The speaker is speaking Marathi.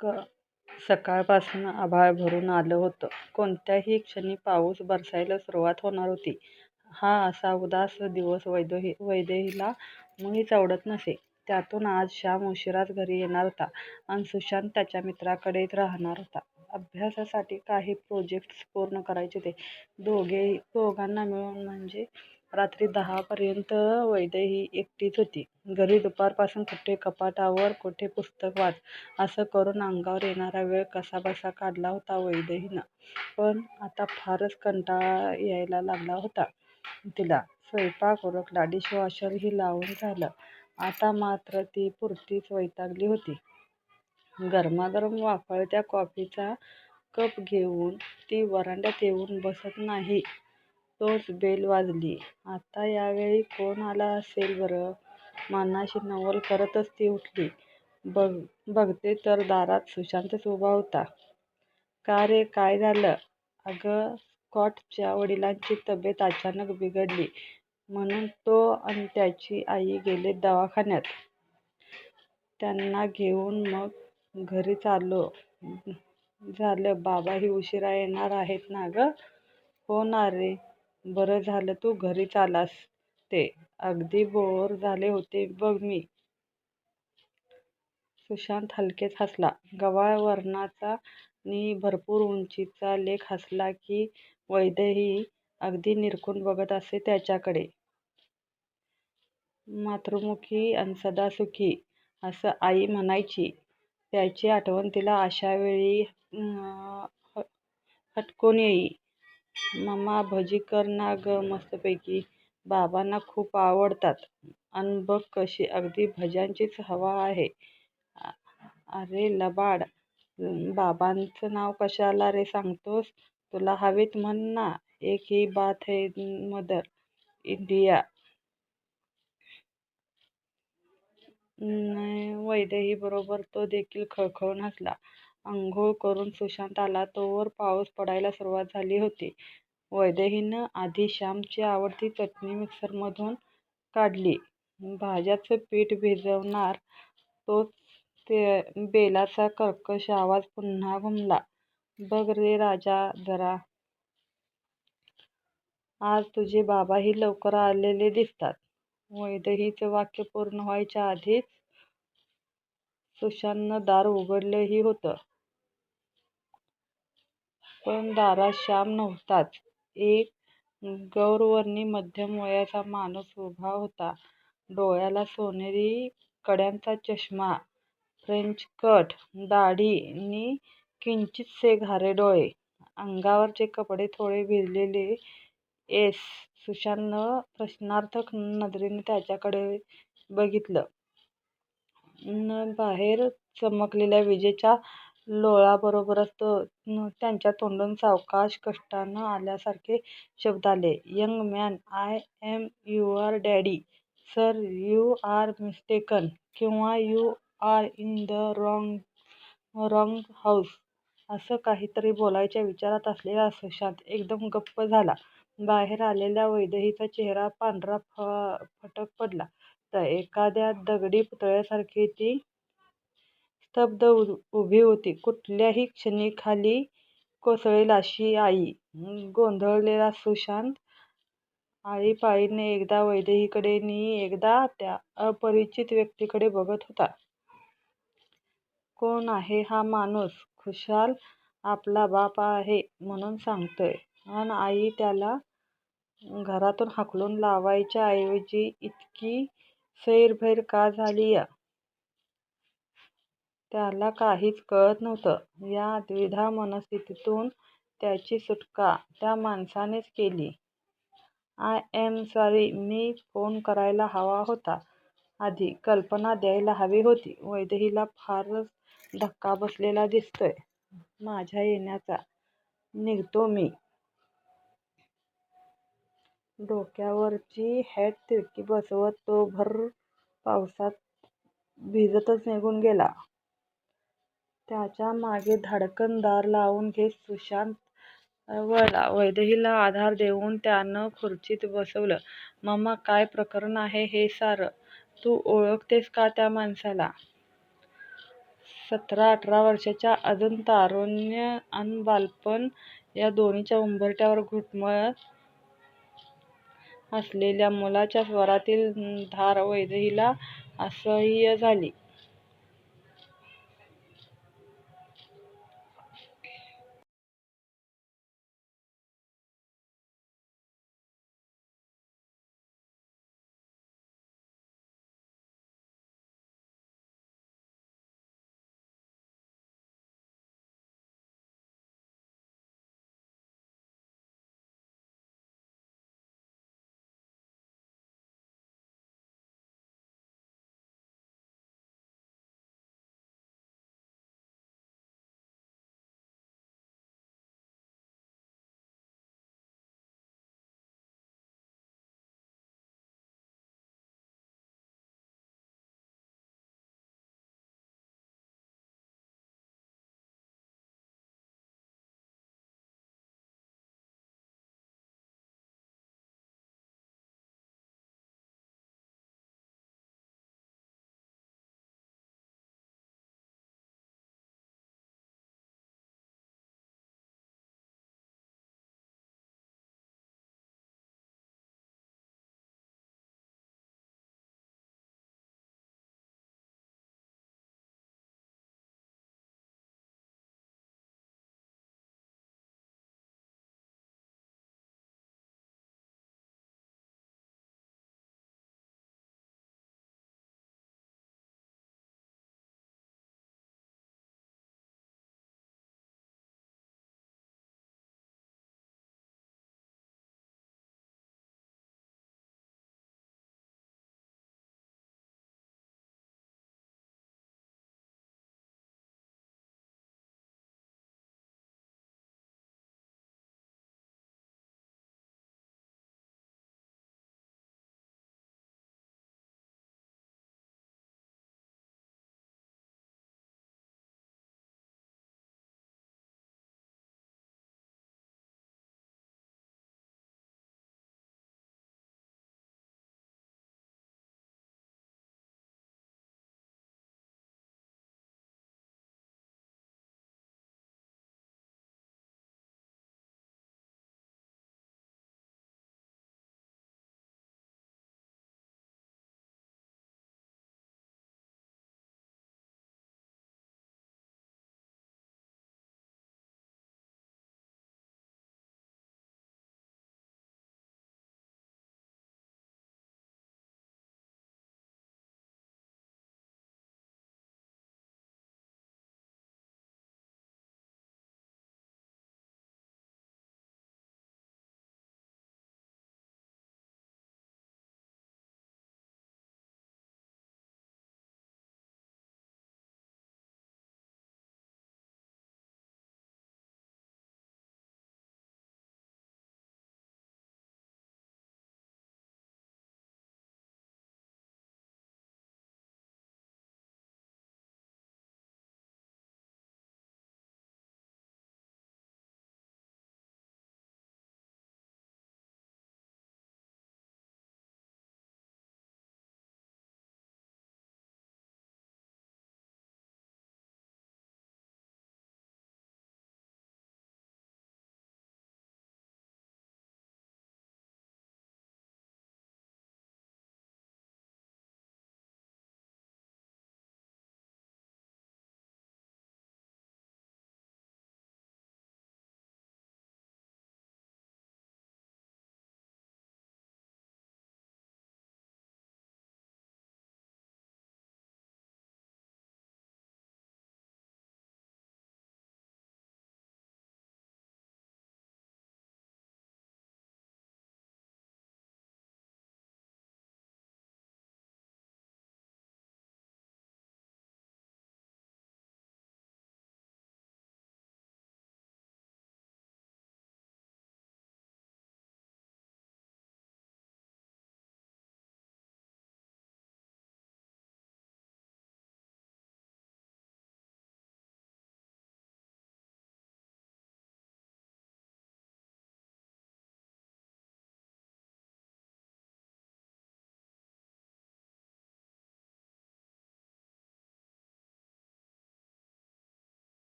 सकाळपासून आभाळ भरून आलं होतं. कोणत्याही क्षणी पाऊस बरसायला सुरुवात होणार होती. हा असा उदास दिवस वैदेहीला मुळीच आवडत नसे. त्यातून आज श्याम उशिराच घरी येणार होता आणि सुशांत त्याच्या मित्राकडेच राहणार होता. अभ्यासासाठी काही प्रोजेक्ट्स पूर्ण करायचे होते. दोघांना मिळून म्हणजे रात्री 10 पर्यंत वैदेही एकटीच होती. घरी दुपारपासून कुठे कपाटावर, कुठे पुस्तक वाच असं करून अंगावर येणारा वेळ कसाबसा काढला होता वैदेहीनं. पण आता फारच कंटाळा यायला लागला होता तिला. स्वयंपाक उरकला, डिशवॉशरही लावून झालं. आता मात्र ती पुरतीच वैतागली होती. गरमागरम वाफाळत्या कॉफीचा कप घेऊन ती वरांड्यात येऊन बसत नाही तोच बेल वाजली. आता यावेळी कोण आला असेल बरं, मनाशी नवल करतच ती उठली. बघते तर दारात सुशांतच उभा होता. का रे, काय झालं? अगं, स्कॉटच्या वडिलांची तब्येत अचानक बिघडली म्हणून तो आणि त्याची आई गेलेत दवाखान्यात. त्यांना घेऊन मग घरीच आलो. झालं, बाबाही उशिरा येणार आहेत ना गं? हो ना रे, बरं झालं तू घरीच आलास. ते अगदी बोर झाले होते बघ मी. सुशांत हलकेच हसला. गव्हाळ वर्णाचा नि भरपूर उंचीचा लेक हसला की वैदेही अगदी निरखून बघत असे त्याच्याकडे. मातृमुखी अन सदा सुखी असं आई म्हणायची. त्याची आठवण तिला अशावेळी हटकून येई. मम्मा भजी कर ना ग मस्तपैकी, बाबांना खूप आवडतात. अन बघ कशी अगदी भज्यांचीच हवा आहे. अरे लबाड, बाबांचं नाव कशाला रे सांगतोस? तुला हवेत म्हण ना. एक ही बात है मदर इंडिया. वैदेही बरोबर तो देखील खळखळून हसला. अंघोळ करून सुशांत आला तोवर पाऊस पडायला सुरुवात झाली होती. वैदेहीनं आधी श्यामची आवडती चटणी मिक्सरमधून काढली. भाज्याचं पीठ भिजवणार तोच बेलाचा कर्कश आवाज पुन्हा घुमला. बघ रे राजा जरा, आज तुझे बाबाही लवकर आलेले दिसतात. वैदेहीचं वाक्य पूर्ण व्हायच्या आधीच सुशांतनं दार उघडलंही होतं. पण दारात श्याम नव्हताच. एक गौरवर्णी मध्यम वयाचा माणूस उभा होता. डोळ्याला सोनेरी कड्यांचा चष्मा, फ्रेंच कट, दाढी नि किंचितसे घारे डोळे. अंगावरचे कपडे थोडे भिजलेले. येस? सुशांतनं प्रश्नार्थक नजरेने त्याच्याकडे बघितलं. न बाहेर चमकलेल्या विजेच्या लोळाबरोबरच त्यांच्या तोंडून सावकाश कष्टानं आल्यासारखे शब्द आले. Young man, I am your daddy. Sir, you are mistaken. किंवा you are in the wrong house. असं काहीतरी बोलायच्या विचारात असलेला सुशांत एकदम गप्प झाला. बाहेर आलेल्या वैदेहीचा चेहरा पांढरा फटक पडला. एखाद्या दगडी पुतळ्यासारखी ती स्तब्ध उभी होती. कुठल्याही क्षणी खाली कोसळेल अशी. आई. गोंधळलेला सुशांत आळीपाळीने एकदा वैदेहीकडे नि एकदा त्या अपरिचित व्यक्तीकडे बघत होता. कोण आहे हा माणूस? खुशाल आपला बाप आहे म्हणून सांगतोय, अन आई त्याला घरातून हाकलून लावायच्या ऐवजी इतकी सैरभैर का झालीय? त्याला काहीच कळत नव्हतं. या द्विधा मनस्थितीतून त्याची सुटका त्या माणसानेच केली. I am sorry, me phone करायला हवा होता आधी, कल्पना द्यायला हवी होती. वैदेहीला फारच धक्का बसलेला दिसतोय माझ्या येण्याचा. निघतो मी. डोक्यावरची हॅट तिरकी बसवत तो भर पावसात भिजतच निघून गेला. त्याच्या मागे धाडकन दार लावून घेत सुशांत वळला. वैदेहीला आधार देऊन त्यानं खुर्चीत बसवलं. मम्मा, काय प्रकरण आहे हे सारं? तू ओळखतेस का त्या माणसाला? 17-18 वर्षाच्या अजून तारुण्य अन बालपण या दोन्हीच्या उंबरठ्यावर घुटमळत असलेल्या मुलाच्या स्वरातील धार वैदेहीला असह्य झाली.